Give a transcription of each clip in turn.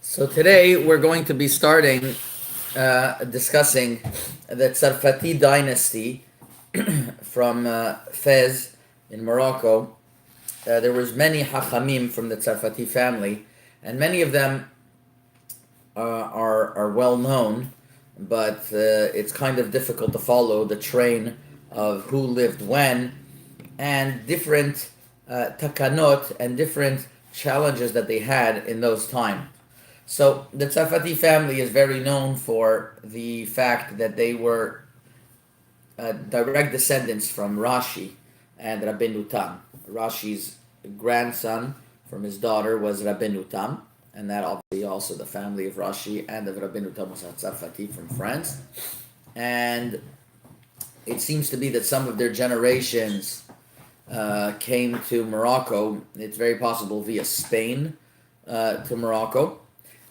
So today we're going to be starting discussing the Sarfati Dynasty from Fez in Morocco. There was many Hachamim from the Sarfati family, and many of them are well known, but it's kind of difficult to follow the train of who lived when, and different takanot and different challenges that they had in those times. So the Sarfati family is very known for the fact that they were direct descendants from Rashi and Rabbeinu Tam. Rashi's grandson from his daughter was Rabbeinu Tam, and that obviously also the family of Rashi and of Rabbeinu Tam was Sarfati from France. And it seems to be that some of their generations came to Morocco. It's very possible via Spain to Morocco,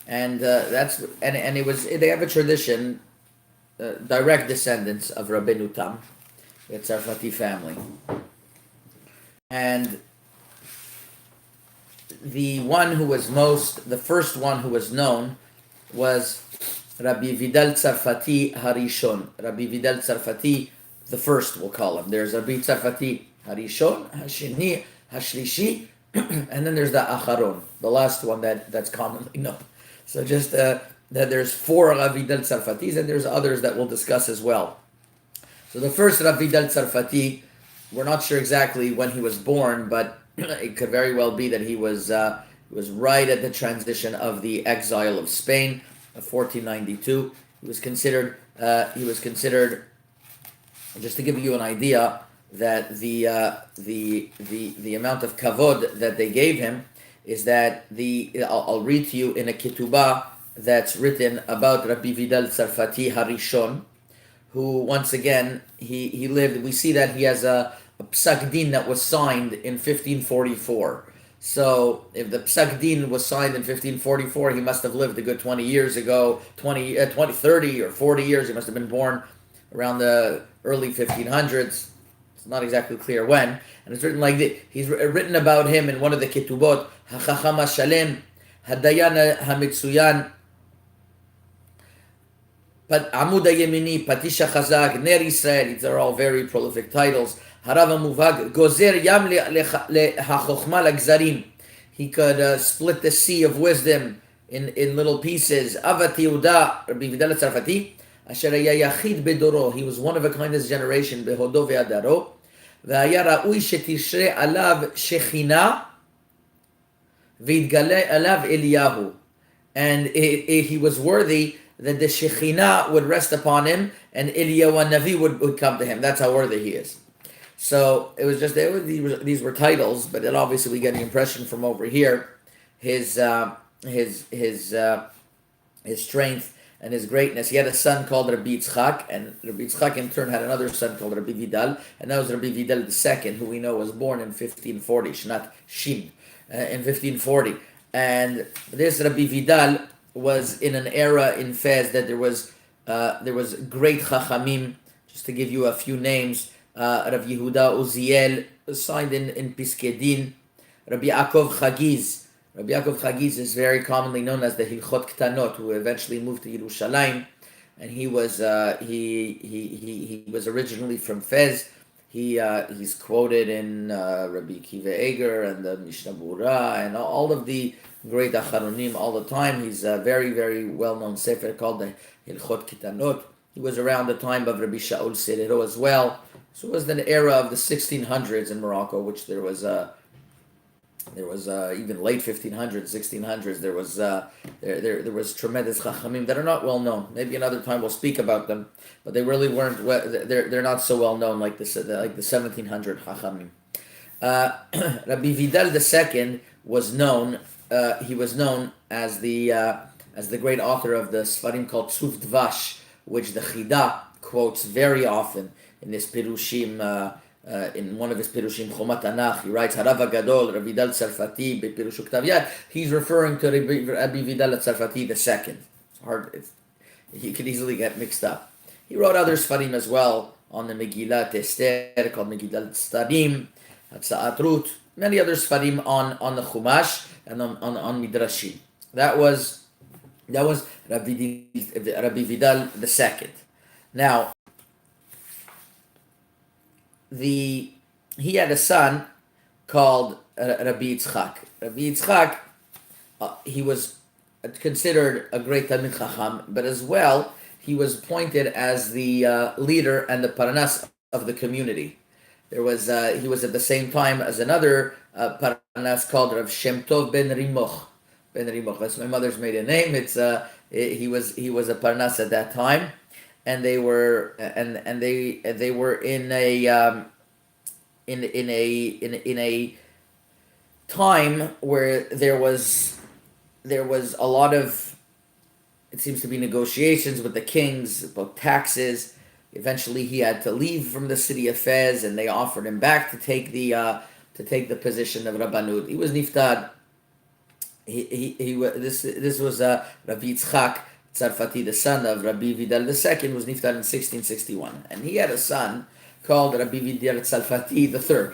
and it was they have a tradition, direct descendants of Rabbeinu Tam, the Sarfati family, and the first one who was known was Rabbi Vidal Sarfati Harishon. Rabbi Vidal Sarfati, the first, we'll call him. There's Rabbi Sarfati Harishon, Hashini, Hashlishi, and then there's the Acharon, the last one that's commonly known. So just that there's four Rabbi Vidal Sarfatis, and there's others that we'll discuss as well. So the first Rabbi Vidal Sarfati, we're not sure exactly when he was born, but it could very well be that he was right at the transition of the exile of Spain of 1492. He was considered, just to give you an idea, that the amount of kavod that they gave him is that I'll read to you in a ketubah that's written about Rabbi Vidal Sarfati Harishon, who once again he lived. We see that he has a psak din that was signed in 1544. So if the psak din was signed in 1544, he must have lived a good 20 years ago, 30 or 40 years. He must have been born around the early 1500s. It's not exactly clear when. And it's written like this. He's written about him in one of the ketubot, HaChacham HaShalem, Hadayan HaMitsuyan, Amud HaYemini, Patish HaChazak, Ner Yisrael. These are all very prolific titles. Harav HaMuvag, Gozer Yam LeHaChochma LaGzarim. He could split the sea of wisdom in little pieces. Avat Yehuda, Rabbi Vidal Sarfati, Asher Haya Yachid Bedoro. He was one of a kind of his generation, Behodo Ve'adaro. Ve'aya Ra'ui Shetishre Alav Shechina V'yitgale Alav Eliyahu. And he was worthy that the Shekhinah would rest upon him and Eliyahu Navi would come to him. That's how worthy he is. So it was just these were titles, but then obviously we get the impression from over here his strength and his greatness. He had a son called Rabbi Yitzchak, and Rabbi Yitzchak in turn had another son called Rabbi Vidal, and that was Rabbi Vidal II, who we know was born in 1540, Shnat Shin, in 1540. And this Rabbi Vidal was in an era in Fez that there was great Chachamim. Just to give you a few names, Rav Yehuda Uziel signed in Piskei Din, Rabbi Yaakov Chagiz. Rabbi Yaakov Chagiz is very commonly known as the Hilchot Ktanot, who eventually moved to Yerushalayim, and he was originally from Fez. He's quoted in Rabbi Kiva Eger and the Mishnah Bura and all of the great Acharonim all the time. He's a very, very well-known sefer called the Hilchot Ktanot. He was around the time of Rabbi Shaul Serero as well. So it was an era of the 1600s in Morocco, which there was even late 1500s, 1600s. There was tremendous chachamim that are not well known. Maybe another time we'll speak about them, but they really weren't. They're not so well known like the 1700 chachamim. Rabbi Vidal II was known. He was known as the great author of the Sfarim called Tzuf Dvash, which the Chida quotes very often in his Pirushim. In one of his Pirushim, Chomat Tanakh, he writes, Harav HaGadol, Rabbi Vidal Sarfati, Bepirushu Ktav Yad. He's referring to Rabbi Vidal Sarfati II. It's hard. He could easily get mixed up. He wrote other Sfarim as well on the Megillat Esther, called Megillat Starim, Hatza'at Rut, many other Sfarim on the Chumash and on Midrashim. That was Rabbi Vidal II. Now, he had a son called Rabbi Yitzchak. Rabbi Yitzchak, he was considered a great Talmid Chacham, but as well, he was appointed as the leader and the Parnas of the community. He was at the same time as another Parnas called Rav Shem Tov ben Rimoch. Ben Rimoch, that's my mother's maiden name. He was a Parnas at that time, and they were they were in a time where there was a lot of, it seems to be, negotiations with the kings about taxes. Eventually, he had to leave from the city of Fez, and they offered him back to take the position of Rabbanut. He was niftad. This was Rabbi Yitzchak Sarfati, the son of Rabbi Vidal II, was niftad in 1661, and he had a son called Rabbi Vidal Sarfati III.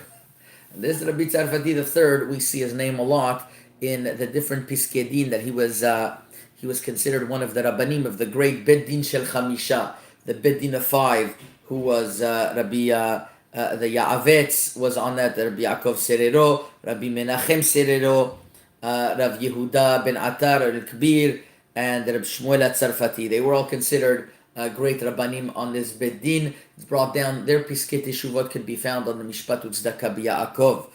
And this Rabbi Sarfati III, we see his name a lot in the different Piskei Din that he was considered one of the Rabbanim of the great Beit Din Shel Chamisha, the Beit Din of Five, who was Rabbi the Ya'avetz was on that, Rabbi Yaakov Serero, Rabbi Menachem Serero, Rav Yehuda ben Atar al-Kbir, and Rabbi Shmuel Tzarfati. They were all considered great Rabbanim on this Beit Din. It's brought down, their Piskei Teshuvot can be found on the Mishpat U'Tzedakah B'Yaakov,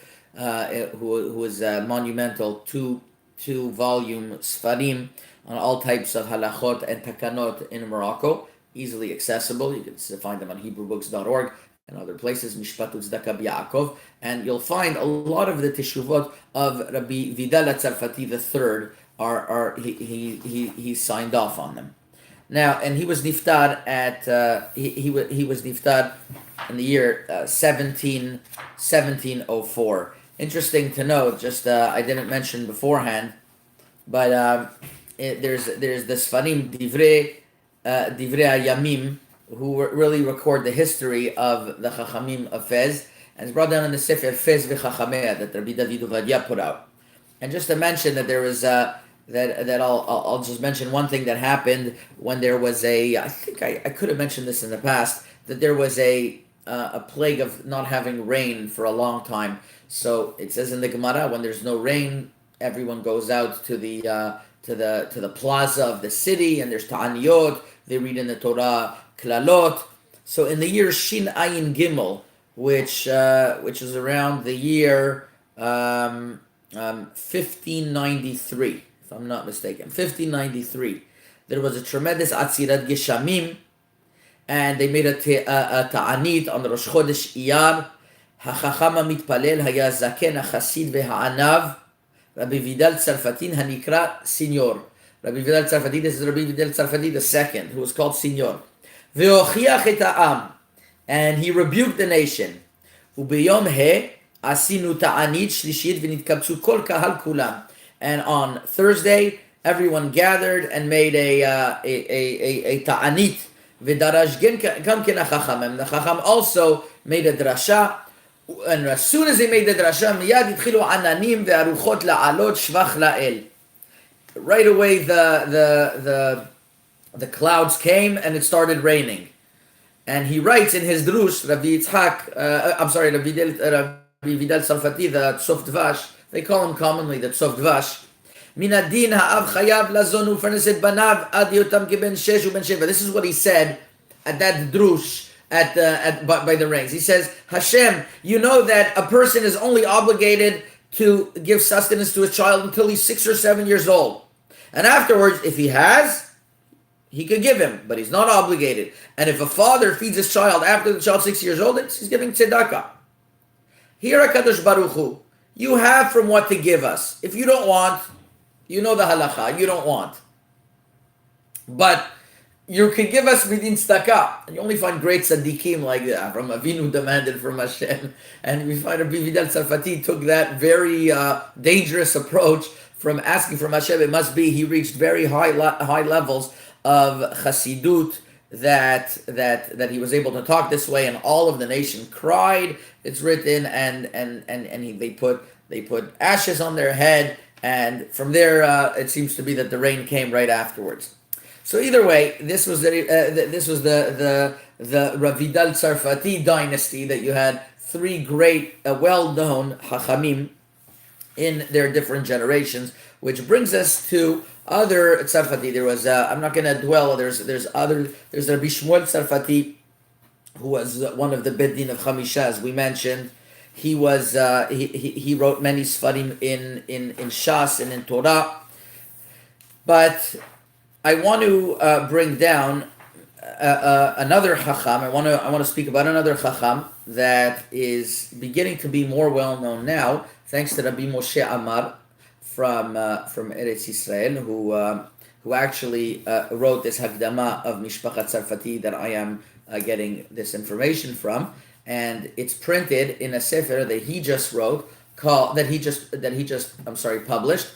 who is monumental, two-volume Sfarim on all types of halachot and takanot in Morocco, easily accessible. You can find them on HebrewBooks.org and other places, Mishpat U'Tzedakah B'Yaakov, and you'll find a lot of the teshuvot of Rabbi Vidal Tzarfati III he signed off on them. Now, and he was niftad at he was niftad in the year 1704. Interesting to note, just I didn't mention beforehand, but there's the Sfarim Divrei Yamim, who really record the history of the Chachamim of Fez, and it's brought down in the Sefer Fez v'Chachamea that Rabbi David Ovadia put out. And just to mention that there was I'll just mention one thing that happened when there was I think I could have mentioned this in the past, that there was a plague of not having rain for a long time. So it says in the Gemara, when there's no rain, everyone goes out to the plaza of the city, and there's ta'aniyot. They read in the Torah klalot. So in the year Shin Ayin Gimel, which is around the year 1593, if I'm not mistaken, 1593, there was a tremendous Atzirat Geshamim, and they made a ta'anit on the Rosh Chodesh Iyar. HaChacham HaMitpalel haya zaken HaChasid ve'ha'anav Rabbi Vidal Tzarfati hanikra Signor. Rabbi Vidal Tzarfati, this is Rabbi Vidal Tzarfati II, who was called Signor. Ve'ochiach et ha'am, and he rebuked the nation. U'beyom he asinu ta'anit shlishit v'nitkabtzu kol kahal kulam. And on Thursday, everyone gathered and made a ta'anit. V'daraj gam ken ha'chacham. The chacham also made a drasha. And as soon as they made the drasha, miyad itchilu ananim ve'aruchot la'alot shvach la'el. Right away, the clouds came and it started raining. And he writes in his drush, Rabbi Vidal Sarfati, the Tsof Dvash, they call him commonly the Tsof Dvash. Min adin ha'av chayav lazon u'farneset banav ad yotam keben shesh u'ben sheva. This is what he said at that drush by the rains. He says, Hashem, you know that a person is only obligated to give sustenance to his child until he's 6 or 7 years old. And afterwards, if he has, he could give him, but he's not obligated. And if a father feeds his child after the child's 6 years old, he's giving tzedakah. Here, HaKadosh Baruch Hu, you have from what to give us. If you don't want, you know the halacha, you don't want. But you can give us midin tzedakah. And you only find great tzaddikim like that. From Avinu demanded from Hashem. And we find Rabbi Vidal Sarfati took that very dangerous approach from asking from Hashem. It must be he reached very high levels of chassidut that he was able to talk this way, and all of the nation cried. It's written, and they put ashes on their head, And from there, it seems to be that the rain came right afterwards. So either way, this was the Ravidal Sarfati dynasty that you had three great, well-known Hachamim in their different generations, which brings us to other Sarfati. There was I'm not going to dwell. There's Rabbi Shmuel Sarfati, who was one of the Bedin of Chamisha, as we mentioned. He was he wrote many Sfarim in Shas and in Torah, but I want to bring down another Chacham. I want to speak about another Chacham that is beginning to be more well known now, thanks to Rabbi Moshe Amar from Eretz Yisrael, who actually wrote this Hagdama of Mishpachat Sarfati that I am getting this information from, and it's printed in a sefer that he just wrote published,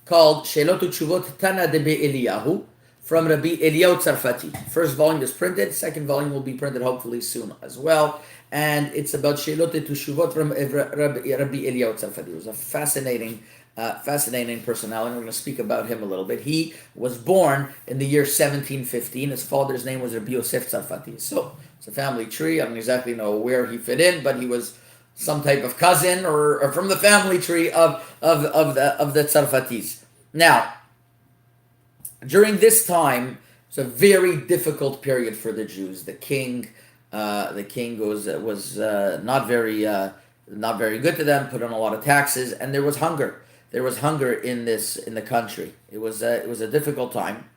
called Shelot Utshuvot Tana de Eliyahu, from Rabbi Eliyahu Sarfati. First volume is printed. Second volume will be printed hopefully soon as well. And it's about Shelot Utshuvot from Rabbi Eliyahu Sarfati. It was a fascinating personality. I'm going to speak about him a little bit. He was born in the year 1715. His father's name was Rabbi Yosef Sarfati. So it's a family tree. I don't exactly know where he fit in, but he was some type of cousin or from the family tree of the Sarfatis. Now, during this time, it's a very difficult period for the Jews. The king was not very good to them. Put on a lot of taxes, and there was hunger. There was hunger in the country. It was a difficult time.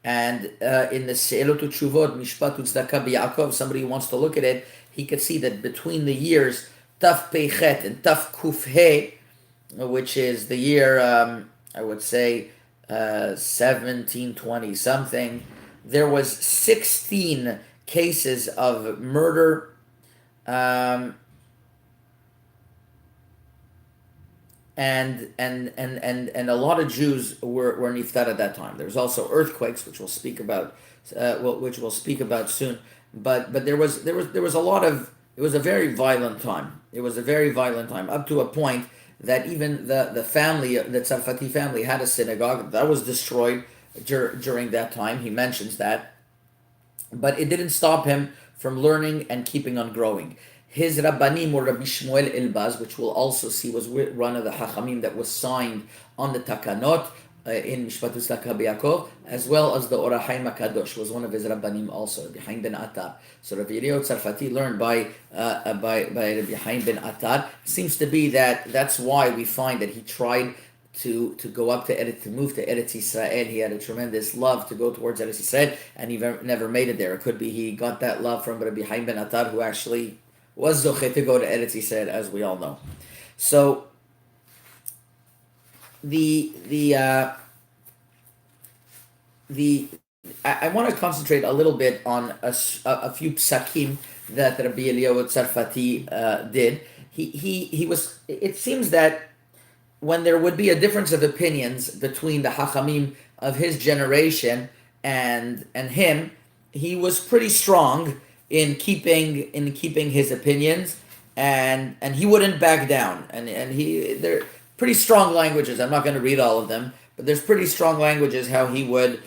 And in the Se'elot Utshuvot Mishpat Utzdaka B'Yaakov, somebody who wants to look at it, he could see that between the years Taf Peichet and Taf Kuf He, which is the year I would say 1720 something, there was 16 cases of murder, and a lot of Jews were niftar at that time. There was also earthquakes, which we'll speak about soon. But there was a lot of. It was a very violent time. Up to a point that even the family, the Sarfati family, had a synagogue that was destroyed during that time. He mentions that, but it didn't stop him from learning and keeping on growing. His Rabbanim, or Rabbi Shmuel Elbaz, which we'll also see was one of the Hachamim that was signed on the Takanot in Mishpat Uzdaka B'Yaakov, as well as the Orachaim HaKadosh, was one of his Rabbanim also, Rabbi Haim ben Attar. So Rabbi Eliyahu Sarfati learned by Rabbi Haim ben Attar. Seems to be that's why we find that he tried to go up to move to Eretz Yisrael. He had a tremendous love to go towards Eretz Yisrael, and he never made it there. It could be he got that love from Rabbi Haim ben Attar, who actually was zoche to go to Eretz Yisrael, as we all know. So I want to concentrate a little bit on a few psakim that Rabbi Eliyahu Sarfati did. He was. It seems that when there would be a difference of opinions between the Hachamim of his generation and him, he was pretty strong in keeping his opinions, and he wouldn't back down. And they're pretty strong languages. I'm not going to read all of them, but there's pretty strong languages how he would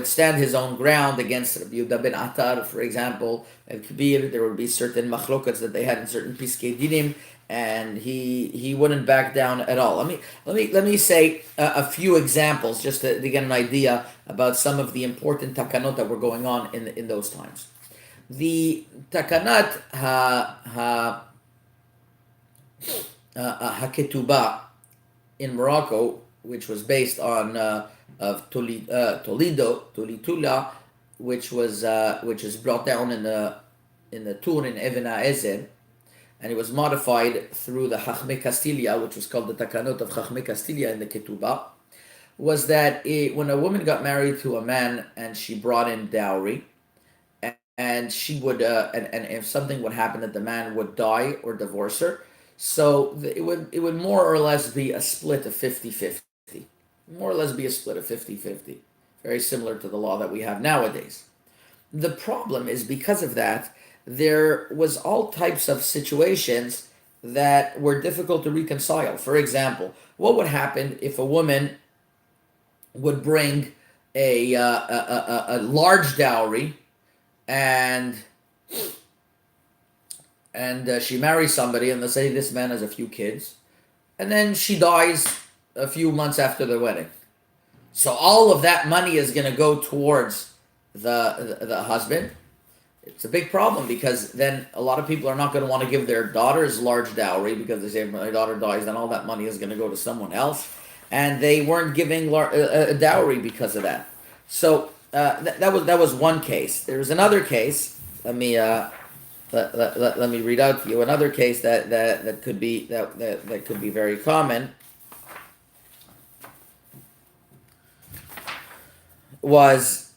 stand his own ground against Rabbi Yehuda ben Attar, for example. There would be certain machlokats that they had in certain piskei dinim, and he wouldn't back down at all. Let me say a few examples just to get an idea about some of the important takanot that were going on in those times. The takanat haketubah in Morocco, which was based on of Tolitula, which is brought down in the Tur in Ibn Ezer, and it was modified through the Chachmei Castilla, which was called the Takanot of Chachmei Castilla in the Ketubah, was that when a woman got married to a man and she brought in dowry, and she would and if something would happen that the man would die or divorce her, so it would more or less be a split of 50-50. More or less be a split of 50-50. Very similar to the law that we have nowadays. The problem is, because of that, there was all types of situations that were difficult to reconcile. For example, what would happen if a woman would bring a large dowry and she marries somebody, and let's say this man has a few kids, and then she dies a few months after the wedding. So all of that money is going to go towards the husband. It's a big problem, because then a lot of people are not going to want to give their daughters large dowry, because they say, if my daughter dies, then all that money is going to go to someone else. And they weren't giving a dowry because of that. So that was one case. There was another case. Let me read out to you another case that could be that could be very common. Was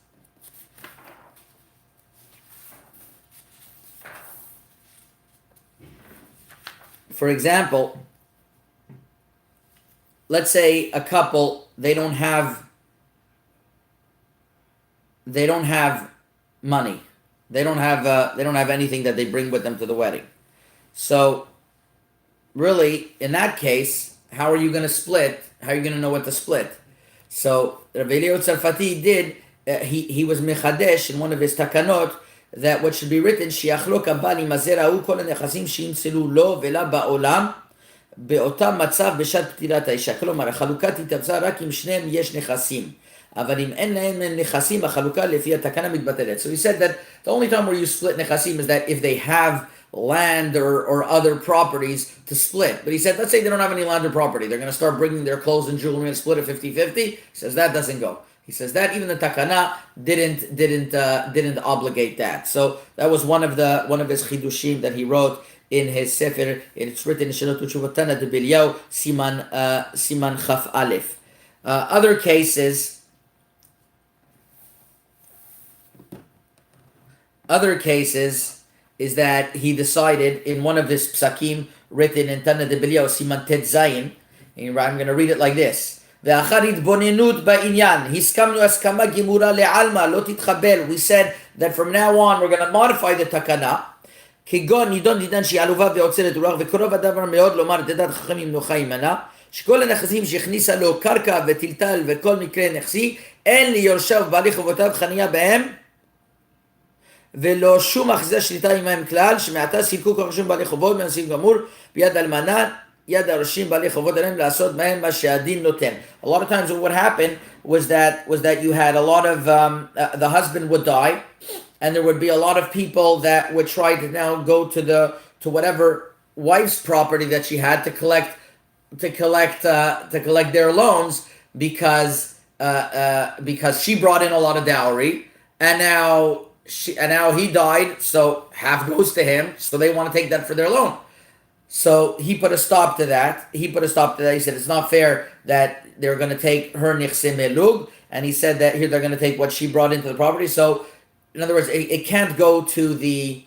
for example, let's say a couple, they don't have money. They don't have anything that they bring with them to the wedding. So really, in that case, how are you going to split? How are you going to know what to split? So Rabbi Eliezer Sarfati did. He was mechadesh in one of his takanot that what should be written, שיחלוק הבעל עם הזרע ההוא כל הנכסים שימצאו לו ולה בעולם באותם מצב בשעת פטירת האישה. כלומר, החלוקה תתבצע רק אם שניהם יש נכסים. אבל אם אין להם נכסים, החלוקה לפי התקנה מתבטלת. So he said that the only time where you split נכסים is that if they have land or other properties to split. But he said, let's say they don't have any land or property. They're going to start bringing their clothes and jewelry and split it 50-50. He says that doesn't go. He says that even the takana didn't obligate that. So that was one of his chidushim that he wrote in his sefer. It's written in Shilot U'Shuvatana de Bilyau Siman Chaf Aleph. Other cases is that he decided in one of his psakim written in Tana de Bilyau Siman Tet Zayin. I'm going to read it like this. ואחר התבוננות בעניין, הסכמנו הסכמה גמורה לעלמא, לא תתחבל. We said that from now on we're going to modify the תקנה, כגון נידון דידן שהיא עלובה ועוצרת רוח, וקרוב הדבר מאוד לומר דדת חכמים נוחה עמנה, שכל הנכסים שהכניסה לו קרקע וטלטל וכל מקרה נכסי, אין ליורשיו ובעלי חובותיו חניה בהם, ולא שום אחזה שליטה עמהם כלל, שמעתה סילקו כל חשום בעלי חובות, מנסים גמור, ביד אלמנה, a lot of times what happened was that you had a lot of the husband would die, and there would be a lot of people that would try to now go to whatever wife's property that she had to collect their loans, because she brought in a lot of dowry, and now he died, so half goes to him, so they want to take that for their loan. So he put a stop to that. He said it's not fair that they're going to take her nichse melug, and he said that here they're going to take what she brought into the property. So, in other words, it can't go to the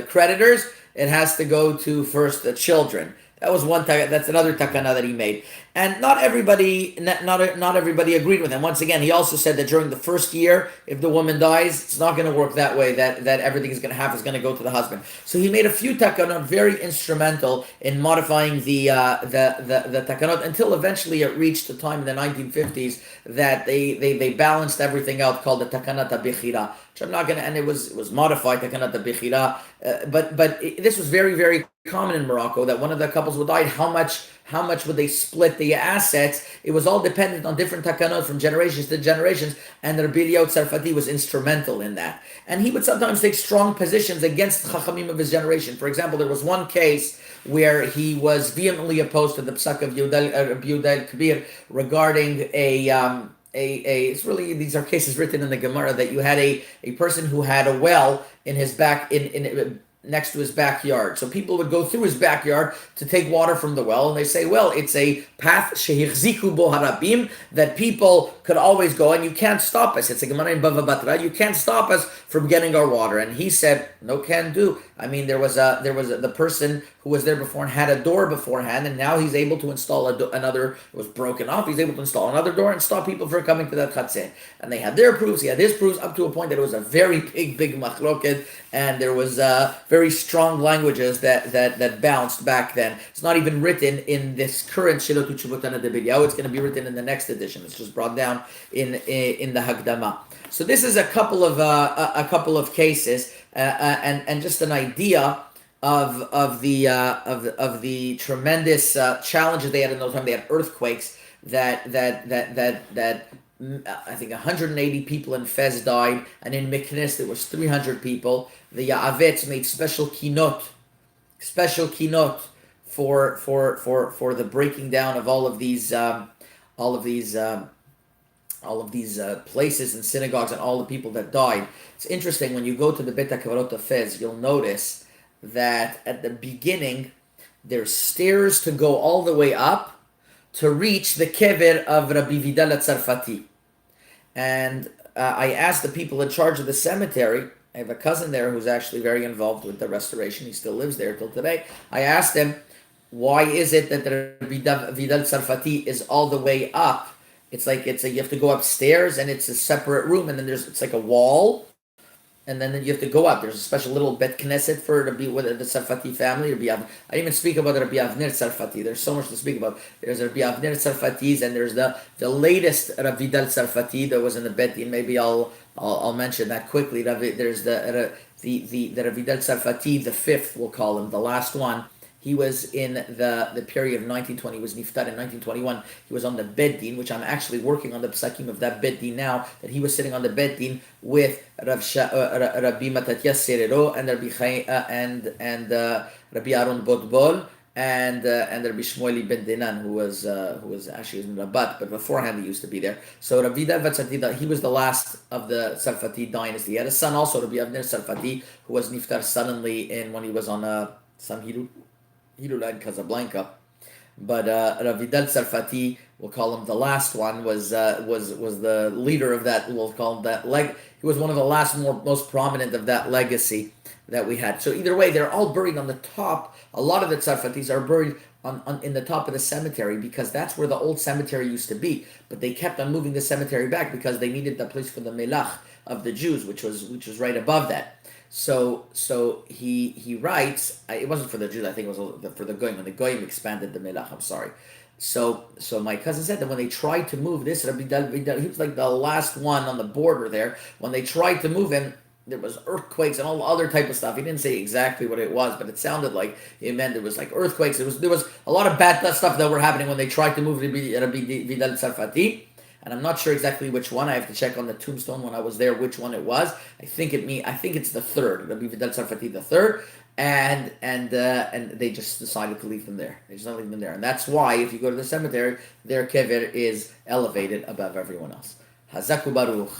creditors. It has to go to first the children. That was one. That's another takana that he made, and not everybody agreed with him. Once again, he also said that during the first year, if the woman dies, it's not going to work that way. That everything is going to go to the husband. So he made a few takanot very instrumental in modifying the takanot until eventually it reached the time in the 1950s that they balanced everything out, called the takanat habichira. Which I'm not going to, and it was modified takanat habichira. But this was very, very common in Morocco, that one of the couples would die, how much would they split the assets? It was all dependent on different takanot from generations to generations, and Rabbi Eliezer Sarfati was instrumental in that. And he would sometimes take strong positions against the chachamim of his generation. For example, there was one case where he was vehemently opposed to the psak of Yehuda Kabir regarding it's really, these are cases written in the Gemara, that you had a person who had a well in his back next to his backyard. So people would go through his backyard to take water from the well, and they say, well, it's a path shehichziku bo harabim, that people could always go, and you can't stop us. It's a Gemara in Bava Batra. You can't stop us from getting our water. And he said, no can do. I mean, there was the person who was there before and had a door beforehand, and now he's able to install another. It was broken off. He's able to install another door and stop people from coming to that chatzir. And they had their proofs. He had his proofs up to a point that it was a very big machloket, and there was very strong languages that bounced back then. It's not even written in this current Shilot Utshuvotana de Biryahu. It's going to be written in the next edition. It's just brought down in the Hagdama. So this is a couple of cases and just an idea of the tremendous challenges they had in those times. They had earthquakes that I think 180 people in Fez died, and in Meknes there was 300 people. The Ya'avetz made special kinot for the breaking down of all of these places and synagogues and all the people that died. It's interesting, when you go to the Bet HaKavarot of Fez, you'll notice that at the beginning there's stairs to go all the way up to reach the kever of Rabbi Vidal Sarfati. And I asked the people in charge of the cemetery. I have a cousin there who's actually very involved with the restoration. He still lives there till today. I asked him, why is it that the Vidal Sarfati is all the way up? It's like you have to go upstairs, and it's a separate room, and then it's like a wall, and then you have to go up. There's a special little Bet Knesset for the Sarfati family. I didn't even speak about Rabbi Avner Sarfati. There's so much to speak about. There's Rabbi Avner Sarfatis, and there's the latest Rabbi Vidal Sarfati that was in the Bet Din. Maybe I'll mention that quickly. There's the Rabbi Vidal Sarfati, the fifth, we'll call him, the last one. He was in the period of 1920. He was niftar in 1921. He was on the Bet Din, which I'm actually working on the psakim of that Bet Din now, that he was sitting on the Bet Din with Rabbi Matatias Serero and Rabbi Aaron Botbol and Rabbi Shmueli Ben Denan, who was actually in Rabat, but beforehand he used to be there. So Rabbi Vidal Sarfati, he was the last of the Sarfati dynasty. He had a son also, Rabbi Avner Sarfati, who was niftar suddenly when he was on some Hilula in Casablanca. But Rabbi Vidal Sarfati, we'll call him the last one, was the leader of that. We'll call him that he was one of the last most prominent of that legacy that we had. So either way, they're all buried on the top. A lot of the Sarfatis are buried on in the top of the cemetery, because that's where the old cemetery used to be. But they kept on moving the cemetery back because they needed the place for the Melach of the Jews, which was right above that. So he writes, it wasn't for the Jews, I think it was for the Goyim. When the Goyim expanded the Melach, I'm sorry. So my cousin said that when they tried to move this, Rabbi Vidal, he was like the last one on the border there. When they tried to move him, there was earthquakes and all other type of stuff. He didn't say exactly what it was, but it sounded like it meant there was like earthquakes. There was a lot of bad stuff that were happening when they tried to move Rabbi Vidal Sarfati. And I'm not sure exactly which one. I have to check on the tombstone when I was there which one it was. I think it's the third, Rabbi Vidal Sarfati the third, and they just decided to leave them there. They just leave them there, and that's why if you go to the cemetery, their kever is elevated above everyone else. Hazaku Baruch.